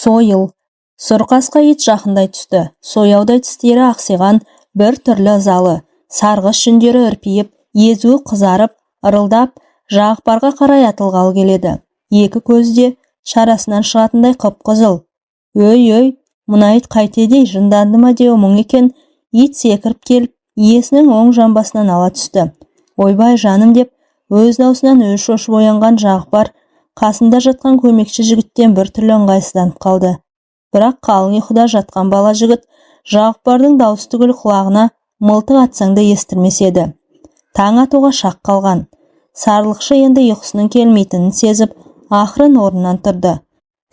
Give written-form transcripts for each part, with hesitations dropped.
Сойыл. Сұрқасқа ит жақындай түсті. Сояудай тістері ақсиған, бір түрлі ызалы. Сарғыш жүндері үрпиіп, езуі қызарып, ырылдап, Жағыпарға қарай атылғалы келеді. Екі көзде шарасынан шығатындай қып-қызыл. Өй, мына ит қайтеді, жынданды ма деу мұң екен. Ит секіріп келіп, иесінің оң жамбасынан ала түсті. Ойбай жаным деп, өз даусынан өз шошып оянған Жағыпар қасында жатқан көмекші жігіттен бір түрлі ыңғайсызданып қалды. Бірақ қалың ұйқыда жатқан бала жігіт Жағыпардың даусы түгіл құлағына мылтық атсаң да естірмес еді. Таң атуға шақ қалған. Сарлықшы енді ұйқысының келмейтінін сезіп, ақырын орнынан тұрды.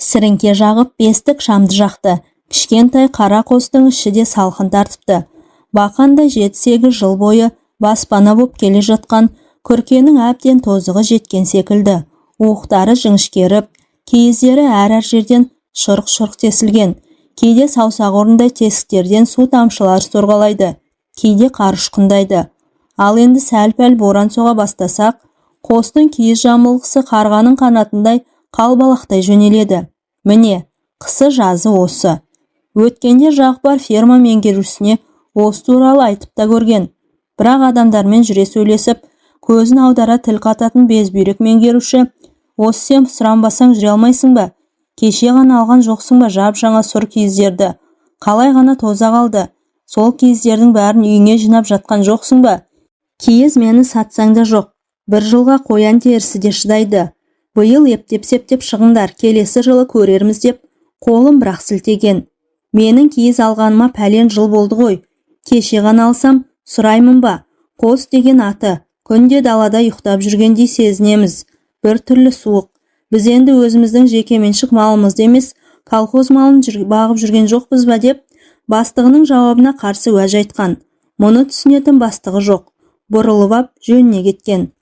Сіріңке жағып бестік шамды жақты. Кішкентай қара қостың іші де салқын тартыпты. Бақанда 7-8 жыл бойы баспана боп келе жатқан күркенің әбден тозығы жеткен секілді. Уықтары жіңішкеріп, киіздері әр жерден шұрқ-шұрқ тесілген. Кейде саусақ орындай тесіктерден су тамшылар сорғалайды, кейде қар ұшқындайды. Ал енді сәл-пәл боран соға бастасақ, қостың киіз жамылғысы қарғаның қанатындай қалбалақтай жөнеледі. Міне, қысы жазы осы. Өткенде Жағыпар ферма меңгерушісіне осы туралы айтып та көрген. Бірақ адамдармен жүре сөйлесіп, көзін аудара тіл қататын безбүйрек меңгеруші, осы сен сұранбасаң жүре алмайсың ба? Кеше ғана алған жоқсың ба жап-жаңа сұр киіздерді? Қалай ғана тоза қалды? Сол киіздердің бәрін үйіңе жинап жатқан жоқсың ба? Киіз мені сатсаң да жоқ. Бір жылға қоян терісі де шыдайды. Биыл ептеп-септеп шығыңдар, келесі жылы көрерміз деп қолым бірақ сілтеген. Менің киіз алғаныма пәлен жыл болды ғой. Кеше ғана алсам, сұраймын ба? Қос деген аты, күнде далада ұйықтап жүргендей сезінеміз. Бір түрлі суық. Біз енді өзіміздің жекеменшік малымызды емес, колхоз малын бағып жүрген жоқпыз ба деп, бастығының жауабына қарсы уәж айтқан. Мұны түсінетін бастығы жоқ. Бұрылып ап жөніне кеткен.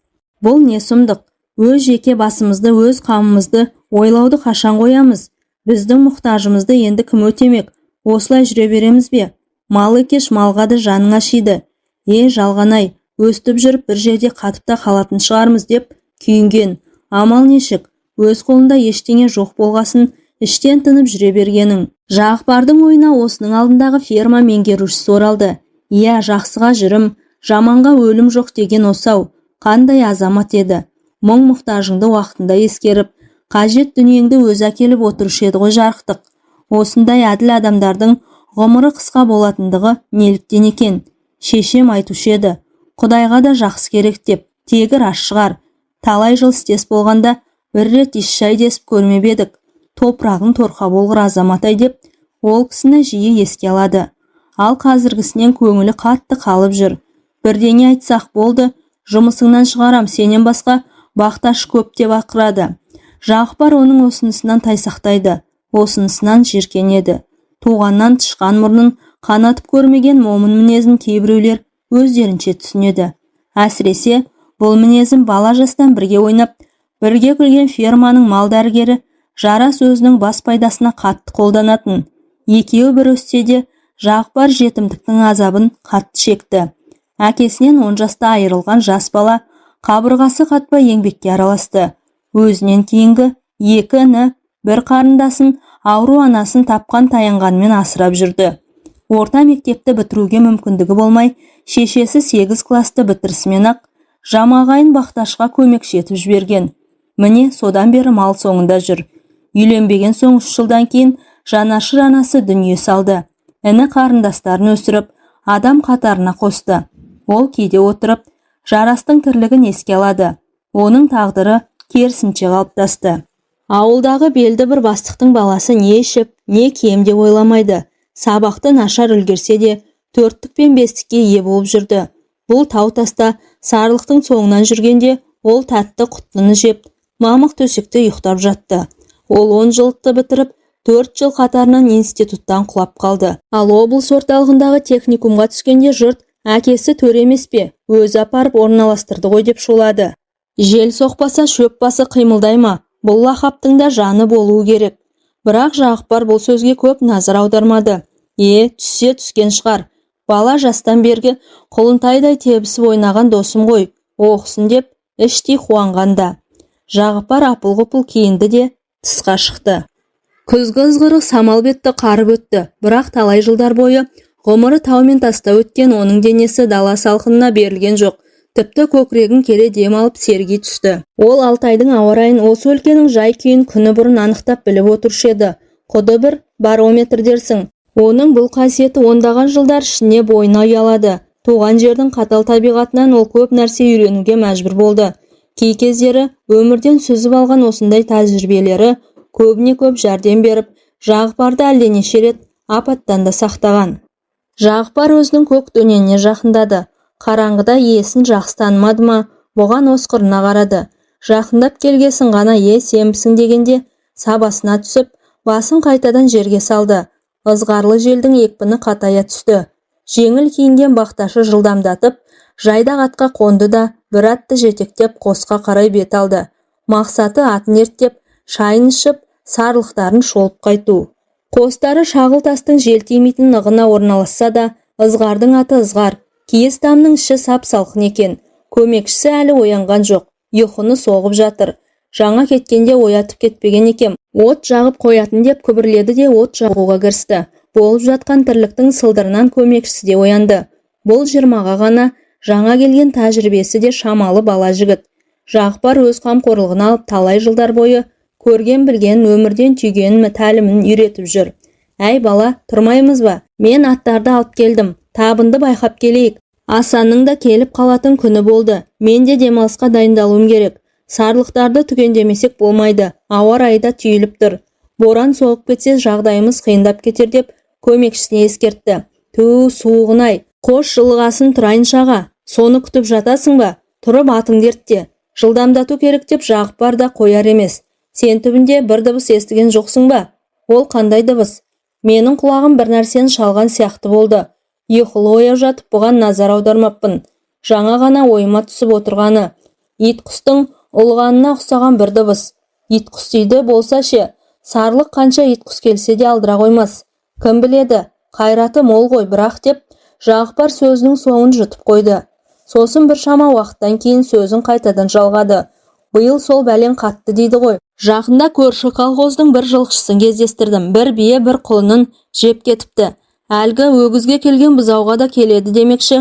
Бұл не сұмдық? Өз жеке басымызды, өз қамымызды ойлауды қашан қоямыз? Біздің мұқтажымызды енді кім өтемек? Осылай жүре береміз бе? Мал екеш малғады жаның ашиды. Жалғанай, өстіп жүріп бір жерде қатып та қалатын шығармыз деп күйінген. Амал нешік? Өз қолында ештеңе жоқ болғасын, іштен тынып жүре бергенің. Жағыпардың ойына осының алдындағы ферма меңгерушісі оралды. Жақсыға жүрім, жаманға өлім жоқ деген осау. Қандай азамат еді. Мұң-мұқтажыңды уақытында ескеріп, қажет дүниеңді өзі әкеліп отырушы еді ғой Жарықтық. Осындай әділ адамдардың ғұмыры қысқа болатындығы неліктен екен? Шешем айтушы еді. Құдайға да жақсы керек деп, тегі рас шығар. Талай жыл істес болғанда бір рет еш шай десіп көрмеп едік. Топырағың торқа болғыр азаматай деп, ол кісіні жиі еске алады. Ал қазіргісінен көңілі қатты қалып жүр. Бірдеңе айтсақ болды, жұмысыңнан шығарам, сенен басқа бақташ көп деп ақырады. Жағыпар оның осынысынан тайсақтайды, осынысынан жиркенеді. Туғаннан тышқан мұрнын қанатып көрмеген момын мінезін кейбіреулер өздерінше түсінеді. Әсіресе бұл мінезін бала жастан бірге ойнап, бірге күлген ферманың мал дәрігері Жарас өзінің бас пайдасына қатты қолданатын. Екеуі бір өссе де, Жағыпар жетімдіктің азабын қатты шекті. Әкесінен 10 жаста айырылған жас бала қабырғасы қатпай еңбекке араласты. Өзінен кейінгі екі іні, бір қарындасын, ауру анасын тапқан таянғанмен асырап жүрді. Орта мектепті бітіруге мүмкіндігі болмай, шешесі 8 класты бітірісімен ақ жамағайын бақташқа көмекші етіп жіберген. Міне содан бері мал соңында жүр. Үйленбеген соң 3 жылдан кейін жанашыр анасы дүние салды. Іні қарындастарын өсіріп, адам қатарына қосты. Ол кейде отырып, Жарастың тірлігін еске алады. Оның тағдыры керісінше қалыптасты. Ауылдағы белді бір бастықтың баласы не ішіп, не кием деп ойламайды. Сабақты нашар үлгерсе де, 4-тік пен 5-тікке ие болып жүрді. Бұл тау-таста сарлықтың соңынан жүргенде, ол тәтті құттыны жеп, мамық төсекте ұйықтап жатты. Ол 10 жылдықты бітіріп, 4 жыл қатарынан институттан құлап қалды. Ал облыс орталығындағы техникумға түскенде жұрт, әкесі төре емес пе, өзі апарып орналастырды ғой деп шулады. Жел соқпаса шөп басы қимылдай ма? Бұл лақаптың да жаны болуы керек. Бірақ Жағыпар бұл сөзге көп назар аудармады. Түссе түскен шығар. Бала жастан бергі құлынтайдай тебісіп ойнаған досым ғой, оқысын деп іштей қуанғанда. Жағыпар апыл-ғұпыл киінді де тысқа шықты. Күзгі ызғырық самал бетті қарып өтті, бірақ талай жылдар бойы ғұмыры тау мен таста өткен оның денесі дала салқынына берілген жоқ. Тіпті көкірегін келе дем алып серги түсті. Ол Алтайдың ауа райын, осы өлкенің жай-күйін күні бұрын анықтап біліп отырушы еді. Құды бір барометр дерсің. Оның бұл қасиеті ондаған жылдар ішіне бойына ұялады. Туған жердің қатал табиғатынан ол көп нәрсе үйренуге мәжбүр болды. Кей кездері өмірден сүзіп алған осындай тәжірибелері көбіне көп жәрдем беріп, Жағыпарды әлденеше рет апаттан да сақтаған. Жағыпар өзінің көк дөненіне жақындады. Қараңғыда иесін жақсы танымады ма, бұған осқырына қарады. Жақындап келгесін ғана сенбісің дегенде сабасына түсіп, басын қайтадан жерге салды. Ызғарлы желдің екпіні қатая түсті. Жеңіл киінген бақташы жылдамдатып, жайдақ атқа қонды да бір атты жетектеп қосқа қарай бет алды. Мақсаты атын ерттеп, шайын ішіп, сарлықтарын шолып қайту. Қостары шағыл тастың жел тимейтін нығына орналасса да, ызғардың аты ызғар, киіз тамның іші сап-салқын екен. Көмекшісі әлі оянған жоқ, ұйқыны соғып жатыр. Жаңа кеткенде оятып кетпеген екем. От жағып қоятын деп күбірледі де от жағуға кірісті. Болып жатқан тірліктің сылдырынан көмекшісі де оянды. Бұл 20-ға ғана жаңа келген тәжірибесі де шамалы бала жігіт. Жағыпар өз қамқорлығына алып талай жылдар бойы көрген білген өмірден түйгенін тәлімін үйретіп жүр. Әй бала, тұрмаймыз ба? Мен аттарды алып келдім. Табынды байқап келейік. Асанның да келіп қалатын күні болды. Мен де демалысқа дайындалуым керек. Сарлықтарды түгендемесек болмайды. Ауа райы да түйіліп тұр. Боран соғып кетсе жағдайымыз қиындап кетер деп көмекшісіне ескертті. Ту, суығын-ай. Қош жылғасын тұрайын шаға. Соны күтіп жатасың ба? Тұрып атыңды ертте. Жылдамдату керек деп Жағыпар да қояр емес. Сен түбінде бір дыбыс естіген жоқсың ба? Ол қандай дыбыс? Менің құлағым бір нәрсені шалған сияқты болды. Ұйқылы ояу жатып бұған назар аудармаппын. Жаңа ғана ойыма түсіп отырғаны. Ит құстың ұлғанына ұқсаған бір дыбыс. Ит құс дейді болса ше, сарлық қанша ит құс келсе де алдыра қоймас. Кім біледі, қайраты мол ғой бірақ деп, Жағыпар сөзінің соңын жұтып қойды. Сосын бір шама уақыттан кейін сөзін қайтадан жалғады. Биыл сол бәлен қатты дейді ғой. Жақында көрші колхоздың бір жылқышысын кездестірдім. Бір бие бір құлынын жеп кетіпті. Әлгі өгізге келген бұзауға да келеді демекші.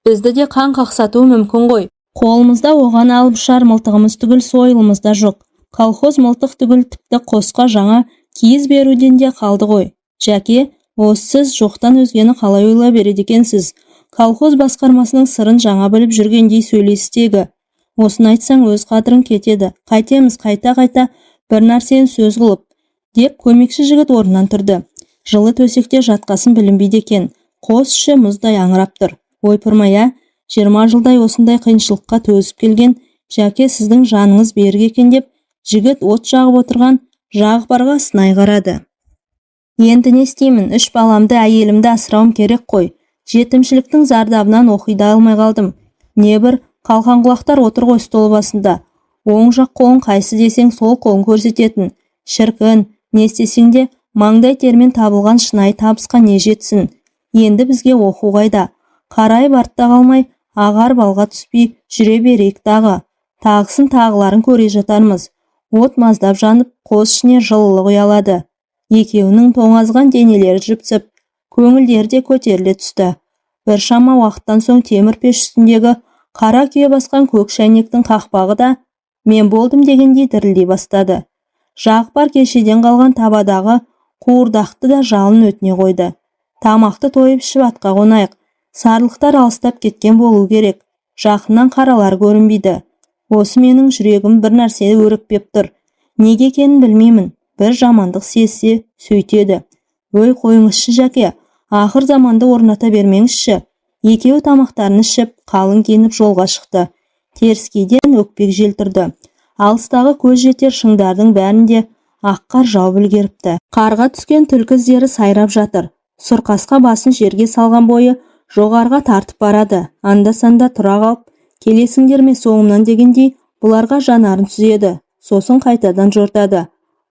Бізді де қан қақсатуы мүмкін ғой. Қолымызда оған алып ұшар мылтығымыз түгіл сойылымызда жоқ. Колхоз мылтық түгіл тіпті қосқа жаңа киіз беруден де қалды ғой. Жәке, осы сіз жоқтан өзгені қалай ойлай береді екенсіз? Колхоз басқармасының сырын жаңа біліп жүргендей сөйлестегі. Осыны айтсаң өз қадірің кетеді. Қайтеміз қайта-қайта бір нәрсені сөз қылып, деп көмекші жігіт орнынан тұрды. Жылы төсекте жатқасын білінбейді екен. Қос іші мұздай аңырап тұр. Ойпырмай, 20 жылдай осындай қиыншылыққа төзіп келген Жәке сіздің жаныңыз берік екен деп, жігіт от жағып отырған Жағыпарға сынай қарады. Енді не істеймін? 3 баламды, әйелімді асырауым керек қой. Жетімшіліктің зардабынан оқида алмай қалдым. Небір қалқан құлақтар отыр ғой стол басында. Оң жақ қолын қайсы десең сол қолын көрсететін. Шіркін, не істесең де маңдай термен табылған шынайы табысқа не жетсін. Енді бізге оқу қайда? Қарайып артта қалмай, ағар балға түспей жүре берейік дағы. Тағысын тағыларын көре жатармыз. От маздап жанып, қос ішіне жылылық ұялады. Екеуінің тоңазған денелері жіпсіп, көңілдері де көтеріле түсті. Bir шама уақыттан соң темір пеш үстіндегі қара күйе басқан көк шәйнектің қақпағы да мен болдым дегендей дірілдей бастады. Жағыпар кешеден қалған табадағы қуырдақты да жалын өтіне қойды. Тамақты тойып ішіп атқа қонайық. Сарлықтар алыстап кеткен болу керек. Жақыннан қаралар көрінбейді. Осы менің жүрегім бір нәрсе өрекпеп тұр. Неге екенін білмеймін. Bir жамандық сезсе сөйтеді. Өй қойыңызшы Жәке, ақыр заманды орната бермеңізші. Екеуі тамақтарын ішіп, қалың киініп жолға шықты. Теріскейден өкпек жел тұрды. Алыстағы көз жетер шыңдардың бәрінде ақ қар жауып үлгеріпті. Қарға түскен түлкі іздері сайрап жатыр. Сұрқасқа басын жерге салған бойы жоғарға тартып барады. Анда-санда тұра қалып, келесіңдер ме соңымнан дегендей бұларға жанарын сүзеді. Сосын қайтадан жортады.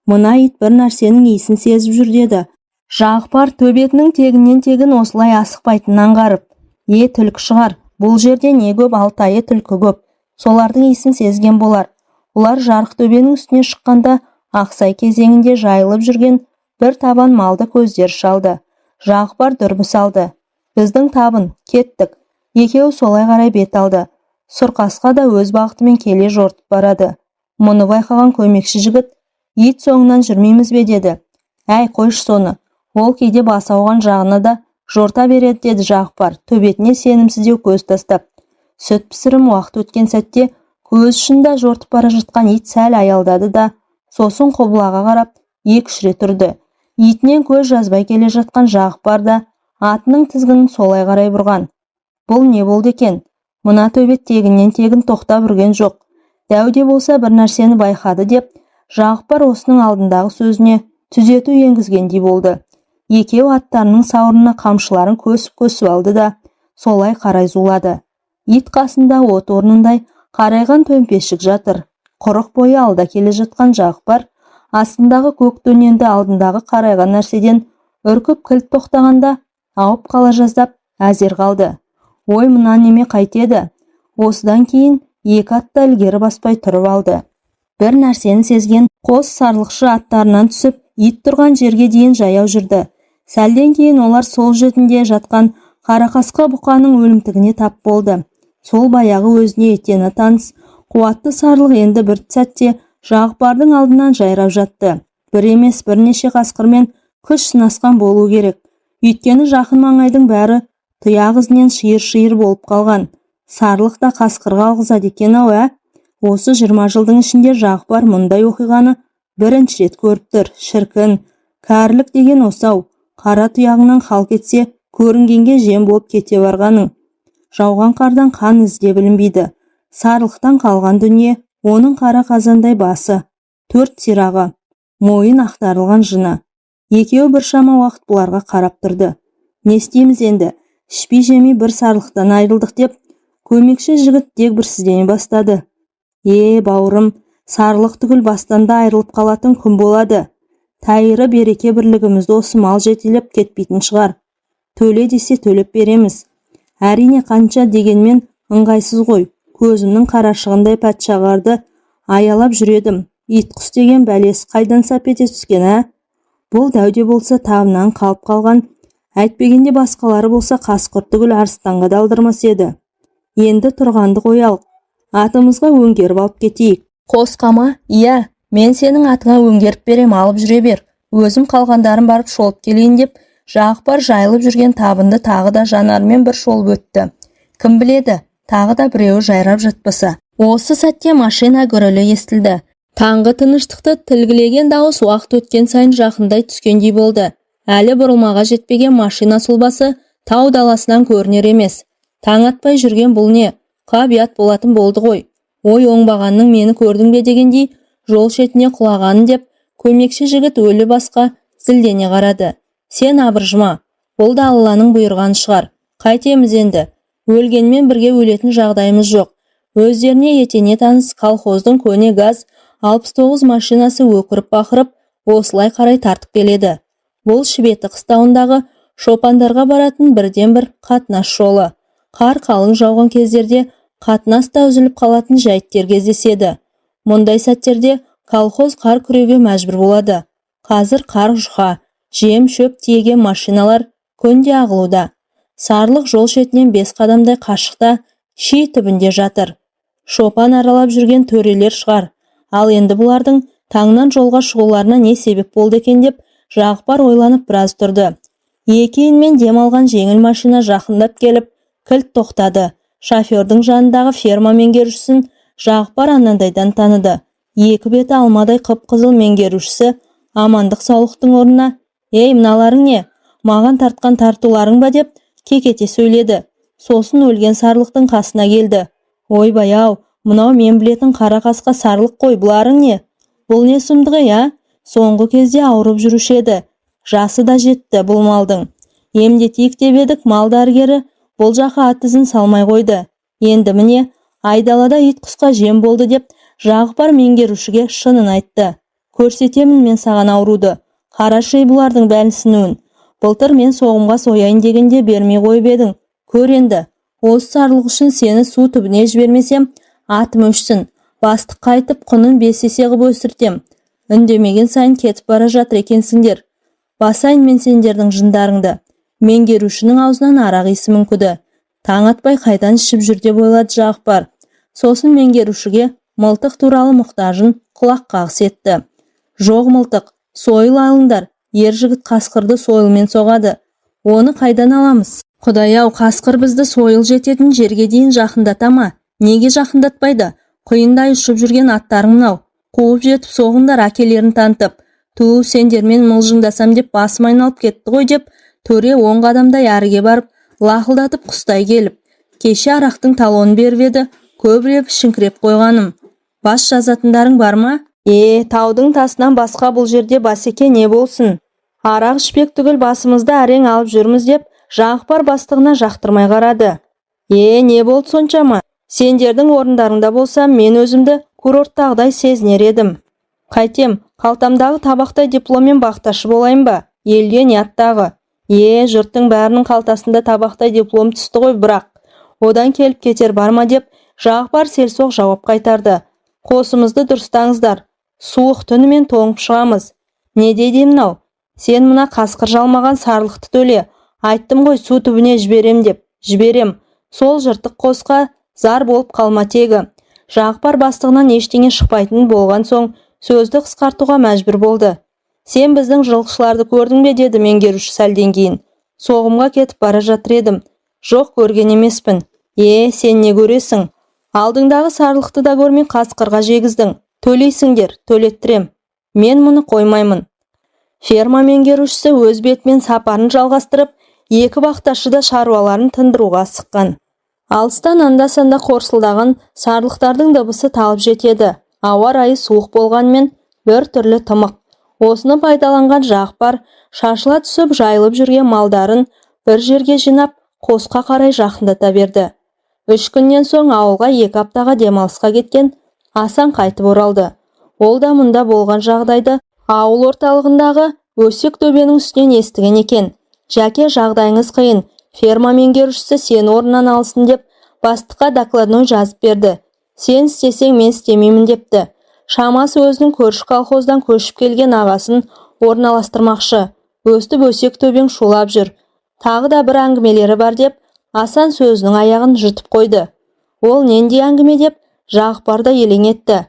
Мына ит бір нәрсенің иісін сезіп жүр деді. Жағыпар төбетінің тегінен тегін осылай асықпайтынын аңғарып. Түлкі шығар, бұл жерде не көп, Алтайы түлкі көп. Солардың иісін сезген болар. Олар жарық төбенің үстіне шыққанда Ақсай кезеңінде жайылып жүрген бір табан малды көздері шалды. Жағыпар дүрбі салды. Біздің табын, кеттік. Екеуі солай қарай бет алды. Сұрқасқа да өз бағытымен келе жортып барады. Мұны байқаған көмекші жігіт, ит соңынан жүрмейміз бе деді. Әй, қойшы соны. Ол кейде басы ауған жағына да жорта береді деді Жағыпар, төбетіне сенімсіздеу көз тастап. Сүт пісірім уақыт өткен сәтте көз ұшында жортып бара жатқан ит сәл аялдады да, сосын құбылаға қарап екі-үш рет тұрды. Итінен көз жазбай келе жатқан Жағыпар да атының тізгінін солай қарай бұрған. Бұл не болды екен? Мына төбет тегіннен тегін тоқтап үрген жоқ. Дәуде болса бір нәрсені байқады деп, Жағыпар осының алдындағы сөзіне түзету енгізгендей болды. Екеу аттарының сауырына қамшыларын көсіп алды да, солай қарай зулады. Ит қасында от орнындай қарайған төмпешік жатыр. Құрық бойы алда келе жатқан Жағыпар астындағы көк дөненді алдындағы қарайған нәрседен үркіп кілт тоқтағанда ауып қала жаздап әзер қалды. Ой, мына неме қайтеді? Осыдан кейін екі атты ілгері баспай тұрып алды. Бір нәрсені сезген қос сарлықшы аттарынан түсіп, ит тұрған жерге дейін жаяу жүрді. Сәлден кейін олар сол жетінде жатқан қарақасқа бұқаның өлімтігіне тап болды. Сол баяғы өзіне етені таныс қуатты сарлық енді бір сәтте Жағыпардың алдынан жайрап жатты. Бір емес бірнеше қасқырмен күш сынасқан болу керек. Өйткені жақын маңайдың бәрі тұяқ ізінен шиыр-шиыр болып қалған. Сарлық та қасқырға алғызады екен-ау, ә? Осы 20 жылдың ішінде Жағыпар мұндай оқиғаны бірінші рет көріп тұр. Шіркін, кәрілік деген осы-ау. Қара тұяғынан қалқ етсе, көрінгенге жем болып кете барғаның. Жауған қардан қан ізде білінбейді. Сарлықтан қалған дүние, оның қара қазандай басы, 4 сирағы, мойын ақтарылған жыны. Екеуі біршама уақыт бұларға қарап тұрды. Не істейміз енді? Ішпей жемей бір сарлықтан айырылдық деп, көмекші жігіт дегбірсіздене бастады. Бауырым, сарлық түгіл бастан да айырылып қалатын күн болады. Тайыры береке бірлігімізді осы мал жетелеп кетпейтін шығар. Төле десе төлеп береміз. Әрине қанша дегенмен ыңғайсыз ғой. Көзімнің қарашығындай патшағарды аялап жүредім. Ит құс деген бәлесі қайдан сап ете түскен, ә? Бұл дәуде болса табынан қалып қалған. Әйтпегенде басқалары болса қасқыр түгіл арыстанға далдырмас еді. Енді тұрғанды қоялық. Атымызға өңгеріп алып кетейік. Қосқама, иә, мен сенің атыңа өңгеріп берем, алып жүре бер. Өзім қалғандарын барып шолып келейін деп, Жағыпар жайылып жүрген табынды тағы да жанармен бір шолып өтті. Кім біледі, тағы да біреуі жайрап жатпаса. Осы сәтте машина гүрілі естілді. Таңғы тыныштықты тілгілеген дауыс уақыт өткен сайын жақындай түскендей болды. Әлі бұрылмаға жетпеген машина сұлбасы тау даласынан көрінер емес. Таң атпай жүрген бұл не? Қабият болатын болды ғой. Ой, оңбағанның мені көрдің бе дегендей жол шетіне құлағанын деп, көмекші жігіт өлі басқа зілдене қарады. Сен абыржыма, бұл да Алланың бұйырғаны шығар. Қайтеміз енді? Өлгенмен бірге өлетін жағдайымыз жоқ. Өздеріне етене таныс колхоздың көне газ 69 машинасы өкіріп бақырып, осылай қарай тартып келеді. Бұл Шібеті қыстауындағы шопандарға баратын бірден бір қатынас жолы. Қар қалың жауған кездерде қатынас та үзіліп қалатын жайттер кездеседі. Мұндай сәттерде колхоз қар күреуге мәжбүр болады. Қазір қар жұқа, жем шөп тиеген машиналар күнде ағылуда. Сарлық жол шетінен 5 қадамдай қашықта ши түбінде жатыр. Шопан аралап жүрген төрелер шығар. Ал енді бұлардың таңнан жолға шығуларына не себеп болды екен деп, Жағыпар ойланып біраз тұрды. Екеуінен дем алған жеңіл машина жақындап келіп, кілт тоқтады. Шофердің жанындағы ферма меңгерушісін Жағыпар анандайдан таныды. Екі беті алмадай қып-қызыл меңгерушісі амандық саулықтың орнына, мыналарың не? Маған тартқан тартуларың ба деп кекете сөйледі. Сосын өлген сарлықтың қасына келді. Ойбай-ау, мынау мен білетін қара қасқа сарлық қой, бұларың не? Бұл не сұмдығы, я? Соңғы кезде ауырып жүруші еді. Жасы да жетті бұл малдың. Емдетейік деп едік, мал дәрігері бұл жаққа ат ізін салмай қойды. Енді міне, айдалада ит құсқа жем болды деп, Жағыпар меңгерушіге шынын айтты. Көрсетемін мен саған ауруды. Қарашы бұлардың бәлісінуін. Былтыр мен соғымға сояйын дегенде бермей қойып едің. Көр енді, осы сарлық үшін сені су түбіне жібермесем, атым өшсін. Бастық қайтып құнын 5 есе қып өсіртем. Үндемеген сайын кетіп бара жатыр екенсіңдер. Басайын мен сендердің жындарыңды. Меңгерушінің аузынан арақ иісі мүңкіді. Таң атпай қайдан ішіп жүр деп ойлады Жағыпар. Сосын меңгерушіге мылтық туралы мұқтажын құлақ қағыс етті. Жоқ мылтық, сойыл алыңдар. Ер жігіт қасқырды сойылмен соғады. Оны қайдан аламыз? Құдай-ау, қасқыр бізді сойыл жететін жерге дейін жақындата ма? Неге жақындатпайды? Құйындай ұшып жүрген аттарың мынау. Қуып жетіп соғыңдар әкелерін танытып. Ту, сендермен мылжыңдасам деп басым айналып кетті ғой деп, төре 10 қадамдай әріге барып, лақылдатып құстай келіп. Кеше арақтың талонын беріп еді, көбірек шіңкіреп қойғаным. Бас жазатындарың бар ма? Таудың тасынан басқа бұл жерде басеке не болсын? Арақ ішпек түгіл басымызды әрең алып жүрміз деп, Жағыпар бастығына жақтырмай қарады. Не болды соншама? Сендердің орындарыңда болсам, мен өзімді курорттағыдай сезінер едім. Қайтем, қалтамдағы табақтай дипломмен бақташы болайын ба? Елде не аттағы? Жұрттың бәрінің қалтасында табақтай диплом түсті ғой, бірақ одан келіп кетер бар ма деп Жағыпар селсоқ жауап қайтарды. Қосымызды дұрыстаңыздар. Суық түнімен тоңып шығамыз. Не дейді мынау? Сен мына қасқыр жалмаған сарлықты төле. Айттым ғой, су түбіне жіберем деп. Жіберем. Сол жыртық қосқа зар болып қалма тегі. Жағыпар бастығынан ештеңе шықпайтын болған соң сөзді қысқартуға мәжбүр болды. Сен біздің жылқышыларды көрдің бе деді меңгеруші сәлден кейін. Соғымға кетіп бара жатыр едім. Жоқ, көрген емеспін. Сен не көресің? Алдыңдағы сарлықты да көрмей қасқырға жегіздің. Төлейсіңдер, төлеттірем. Мен мұны қоймаймын. Ферма меңгерушісі өз бетімен сапарын жалғастырып, екі бақташы да шаруаларын тындыруға асыққан. Алыстан анда-санда қорсылдаған сарлықтардың дыбысы талып жетеді. Ауа райы суық болғанмен бір түрлі тымық. Осыны пайдаланған Жағыпар шашыла түсіп жайылып жүрген малдарын бір жерге жинап, қосқа қарай жақындата берді. 3 күннен соң ауылға 2 аптаға демалысқа кеткен Асан қайтып оралды. Ол да мұнда болған жағдайды ауыл орталығындағы өсек төбенің үстінен естіген екен. Жәке, жағдайыңыз қиын. Ферма меңгерушісі сен орнынан алсын деп бастыққа докладной жазып берді. Сен істесең мен істемеймін депті. Шамасы өзінің көрші колхоздан көшіп келген ағасын орналастырмақшы. Өстіп өсек төбең шулап жүр. Тағы да бір әңгімелері бар деп Асан сөзінің аяғын жұтып қойды. Ол нендей әңгіме деп Жағыпар да елең етті.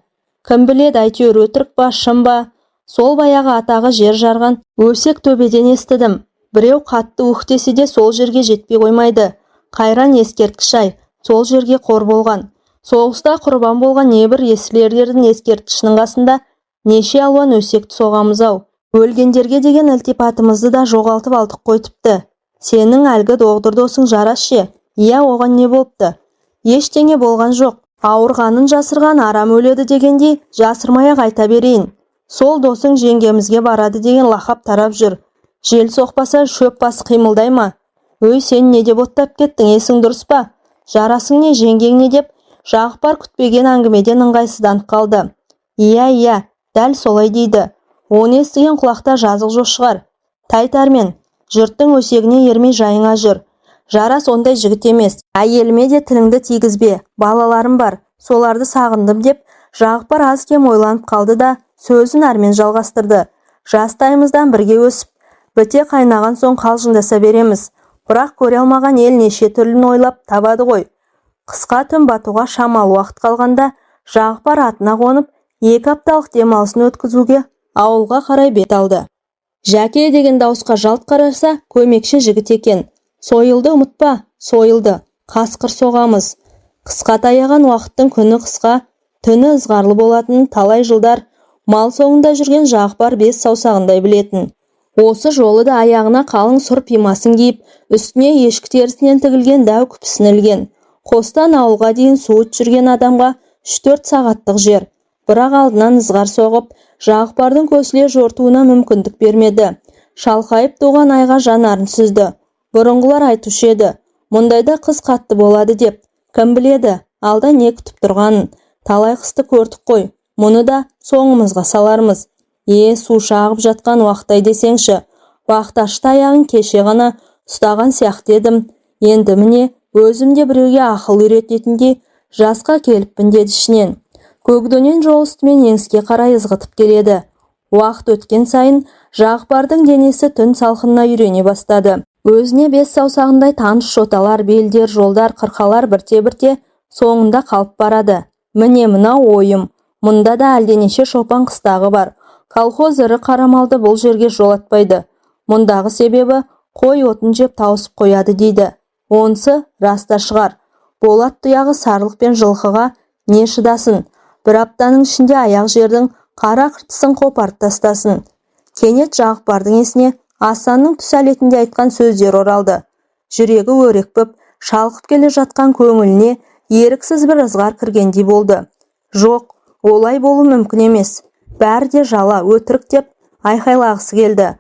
Кім біледі, әйтеуір өтірік па, шын ба? Сол баяғы атағы жер жарған өсек төбеден естідім. Біреу қатты ух десе де сол жерге жетпей қоймайды. Қайран ескерткіш-ай, сол жерге қор болған. Соғыста құрбан болған небір есіл-ерлердің ескерткішінің қасында неше алуан өсекті соғамыз-ау. Өлгендерге деген ілтипатымызды да жоғалтып алдық қой тіпті. Сенің әлгі доғдыр досың Жарас ше? Оған не болыпты? Ештеңе болған жоқ. Ауырғанын жасырған арам өледі дегендей жасырмай-ақ айта берейін. Сол досың жеңгемізге барады деген лақап тарап жүр. Жел соқпаса шөп басы қимылдай ма? Сен не деп оттап кеттің, есің дұрыс па? Жарасың не, жеңгең не деп Жағыпар күтпеген әңгімеден ыңғайсызданып қалды. Дәл солай дейді. Оны естіген құлақта жазық жоқ шығар. Тайтармен, жұрттың өсегіне ермей жайыңа жүр. Жарас ондай жігіт емес. Әйеліме де тіліңді тигізбе. Балаларым бар, соларды сағындым деп Жағыпар аз кем ойланып қалды да сөзін әрмен жалғастырды. Жастайымыздан бірге өсіп, біте қайнаған соң қалжыңдаса береміз. Бірақ көре алмаған ел неше түрлін ойлап табады ғой. Қысқа түн батуға шамалы уақыт қалғанда Жағыпар атына қонып 2 апталық демалысын өткізуге ауылға қарай бет алды. Жәке деген дауысқа жалт қараса көмекші жігіт екен. Сойылды ұмытпа, сойылды. Қасқыр соғамыз. Қысқа таяған уақыттың күні қысқа, түні ызғарлы болатынын талай жылдар мал соңында жүрген Жағыпар 5 саусағындай білетін. Осы жолы да аяғына қалың сұр пимасын киіп, үстіне ешкі терісінен тігілген дәу күпісін ілген. Қостан ауылға дейін суыт жүрген адамға 3-4 сағаттық жер. Бірақ алдынан ызғар соғып, Жағыпардың көсіле жортуына мүмкіндік бермеді. Шалқайып туған айға жанарын сүзді. Бұрынғылар айтушы еді, мұндайда қыс қатты болады деп. Кім біледі, алда не күтіп тұрғанын. Талай қысты көрдік қой. Мұны да соңымызға салармыз. Су шағып жатқан уақыттай десеңші. Бақташы таяғын кеше ғана ұстаған сияқты едім. Енді міне, өзімде біреуге ақыл үйрететіндей жасқа келіппін деді ішінен. Көкдөнен жол үстімен еңіске қарай ызғытып келеді. Уақыт өткен сайын Жағыпардың денесі түн салқынына үйрене бастады. Өзіне бес саусағындай таныш жоталар, белдер, жолдар, қырқалар бірте-бірте соңында қалып барады. Міне мынау ойым. Мұнда да әлденеше шопан қыстағы бар. Колхоз ірі қарамалды бұл жерге жолатпайды. Мұндағы себебі қой отын жеп тауысып қояды дейді. Онысы раста шығар. Болат тұяғы сарлық пен жылқыға не шыдасын. Бір аптаның ішінде аяқ жердің қара қыртысын қопарып тастасын. Кенет Жағыпардың есіне Асанның түс әлетінде айтқан сөздер оралды. Жүрегі өрекпіп, шалқып келе жатқан көңіліне еріксіз бір ызғар кіргендей болды. Жоқ, олай болу мүмкін емес. Бәрі де жала, өтірік деп айқайлағысы келді.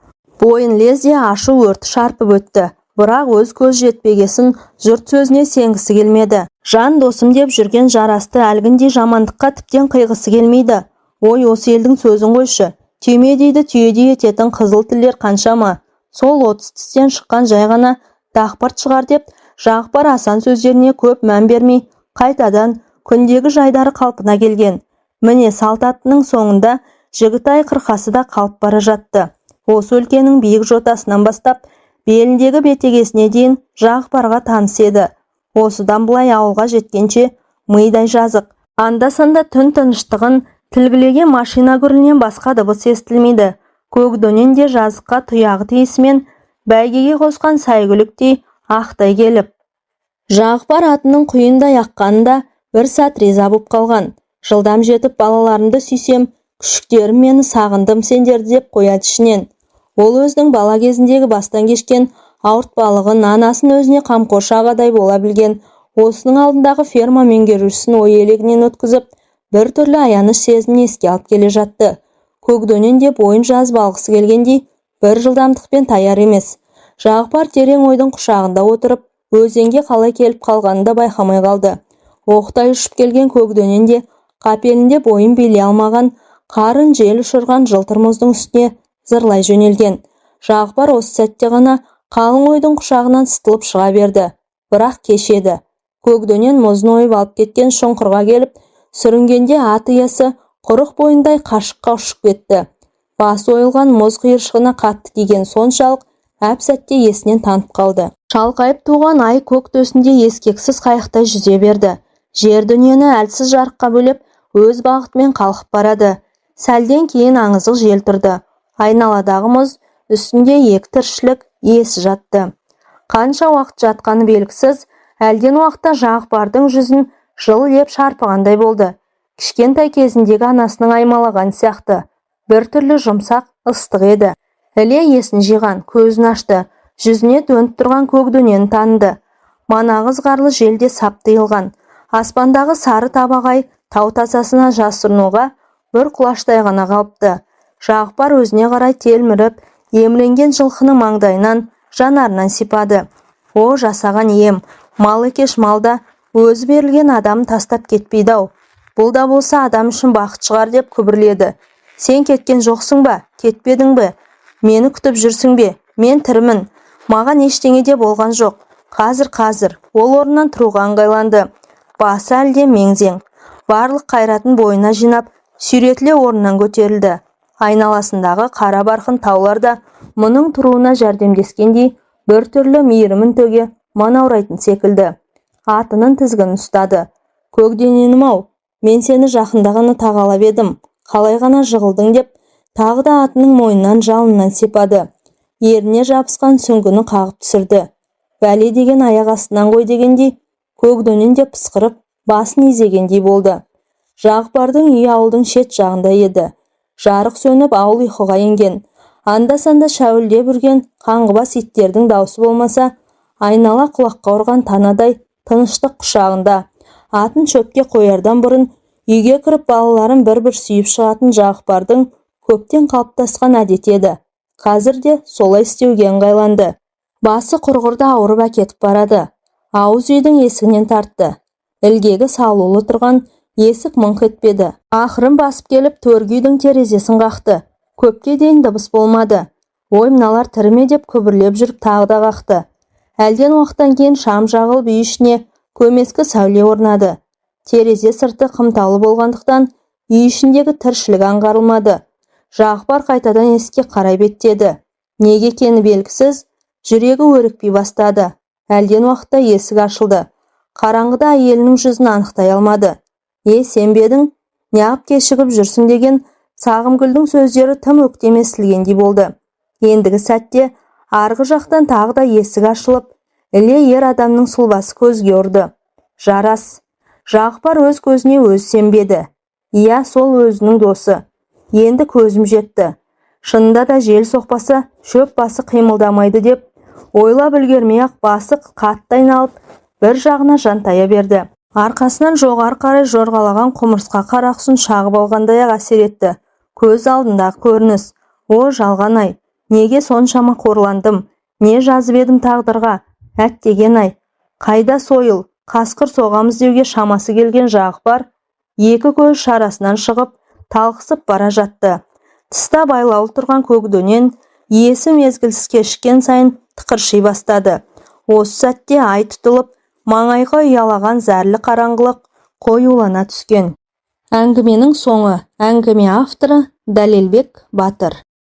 Бойын лезде ашу өрті шарпып өтті. Бірақ өз көз жетпегесін жұрт сөзіне сенгісі келмеді. Жан досым деп жүрген жарасты әлгіндей жамандыққа тіптен қиғысы келмейді. Ой, осы елдің сөзін қойшы. Түйме дейді түйедей ететін қызыл тілдер қаншама. Сол 30 тістен шыққан жай ғана дақпырт шығар деп Жағыпар Асан сөздеріне көп мән бермей, қайтадан күндегі жайдары қалпына келген. Міне салт аттының соңында Жігітай қырқасы да қалып бара жатты. Осы өлкенің биік жотасынан бастап беліндегі бетегесіне дейін Жағыпарға таныс еді. Осыдан бұлай ауылға жеткенше мыйдай жазық. Анда-санда түн тыныштығын тілгілеген машина гүрілінен басқа дыбыс естілмейді. Көкдөнен де жазыққа тұяғы тиісімен бәйгеге қосқан сәйгүліктей ақтай келіп. Жағыпар атының құйындай аққанында бір сәт риза боп қалған. Жылдам жетіп балаларымды сүйсем, күшіктерім мені сағындым сендерді деп қояды ішінен. Ол өзінің бала кезіндегі бастан кешкен ауыртпалығын, анасын өзіне қамқоршы ағадай бола білген, осының алдындағы ферма меңгерушісін ой елегінен өткізіп, бір түрлі аяныш сезімін еске алып келе жатты. Көкдөнен деп ойын жазып алғысы келгендей, бір жылдамдықпен таяр емес. Жағыпар терең ойдың құшағында отырып, өзенге қалай келіп қалғанын да байқамай қалды. Оқтай ұшып келген көкдөнен де қапелінде бойын билей алмаған, қарын жел ұшырған жылтыр мұздың үстіне зырлай жөнелген. Жағыпар осы сәтте ғана қалың ойдың құшағынан сытылып шыға берді. Бірақ кеш еді. Көкдөнен мұзын ойып алып кеткен шұңқырға келіп, сүрінгенде ат иесі құрық бойындай қашыққа ұшып кетті. Басы ойылған мұз қиыршығына қатты тиген соншалық әп-сәтте есінен танып қалды. Шалқайып туған ай көк төсінде ескексіз қайықтай жүзе берді. Жер дүниені әлсіз жарыққа бөлеп, өз бағытымен қалқып барады. Сәлден кейін аңызық жел тұрды. Айналадағы мұз үстінде екі тіршілік иесі жатты. Қанша уақыт жатқаны белгісіз, әлден уақытта Жағыпардың жүзін жыл леп шарпығандай болды. Кішкентай кезіндегі анасының аймалаған сияқты. Бір түрлі жұмсақ, ыстық еді. Іле есін жиған, көзін ашты. Жүзіне төніп тұрған көкдөнен таныды. Манағы ызғарлы желде сап тиылған. Аспандағы сары табағай тау тасасына жасырынуға бір құлаштай ғана қалыпты. Жағыпар өзіне қарай телміріп, емленген жылқының маңдайынан, жанарынан сипады. О, жасаған ем, мал екеш малда өзі берілген адам тастап кетпейді-ау. Бұл да болса адам үшін бақыт шығар деп күбірледі. Сен кеткен жоқсың ба? Кетпедің бе? Мені күтіп жүрсің бе? Мен тірімін. Маған ештеңе де болған жоқ. Қазір ол орнынан тұруға ыңғайланды. Басы әлде меңзең. Барлық қайратын бойына жинап, сүйретіле орнынан көтерілді. Айналасындағы қара барқын тауларда мұның тұруына жәрдемдескендей бір түрлі мейірімін төге манаурайтын секілді. Атының тізгінін ұстады. Көкдөненім-ау, мен сені жақында ғана тағалап едім. Қалай ғана жығылдың деп, тағы да атының мойнынан жалынан сипады. Еріне жабысқан сүңгіні қағып түсірді. Бәле деген аяқ астынан ғой дегендей, көкдөнен де пысқырып, басын изегендей болды. Жағыпардың үйі ауылдың шет жағында еді. Жарық сөніп ауыл ұйқыға енген. Анда-санда шәуілдеп үрген қаңғыбас иттердің даусы болмаса, айнала құлаққа ұрған танадай тыныштық құшағында. Атын шөпке қоярдан бұрын үйге кіріп балаларын бір-бір сүйіп шығатын Жағыпардың көптен қалыптасқан әдеті еді. Қазір де солай істеуге ыңғайланды. Басы құрғырда ауырып әкетіп барады. Ауыз үйдің есігінен тартты. Ілгегі салулы тұрған есік мыңқ етпеді. Ақырын басып келіп төргі үйдің терезесін қақты. Көпке дейін дыбыс болмады. Ой, мыналар тіріме деп күбірлеп жүріп тағы да қақты. Әлден уақыттан кейін шам жағылып үй ішіне көмескі сәуле орнады. Терезе сырты қымтаулы болғандықтан үй ішіндегі тіршілік аңғарылмады. Жағыпар қайтадан есікке қарай беттеді. Неге екені белгісіз, жүрегі өрекпей бастады. Әлден уақытта есік ашылды. Қараңғыда әйелінің жүзін анықтай алмады. Сен бе едің? Неғып кешігіп жүрсің деген Сағымгүлдің сөздері тым өктем естілгендей болды. Ендігі сәтте арғы жақтан тағы да есік ашылып, іле ер адамның сұлбасы көзге ұрды. Жарас. Жағыпар өз көзіне өзі сенбеді. Иә, сол өзінің досы. Енді көзім жетті. Шынында да жел соқпаса, шөп басы қимылдамайды деп ойлап үлгермей-ақ басы қатты айналып, бір жағына жантая берді. Арқасынан жоғары қарай жорғалаған құмырсқа қарақұсын шағып алғандай-ақ әсер етті. Көз алдындағы көрініс. О, жалған-ай, неге соншама қорландым? Не жазып едім тағдырға? Әттеген-ай, қайда сойыл, қасқыр соғамыз деуге шамасы келген Жағыпар екі көз шарасынан шығып, талқысып бара жатты. Тыста байлаулы тұрған көкдөнен иесі мезгілсіз кешіккен сайын тықырши бастады. Осы сәтте ай тұтылып, маңайға ұялаған зәрлі қараңғылық қоюлана түскен. Әңгіменің соңы. Әңгіме авторы Дәлелбек Батыр.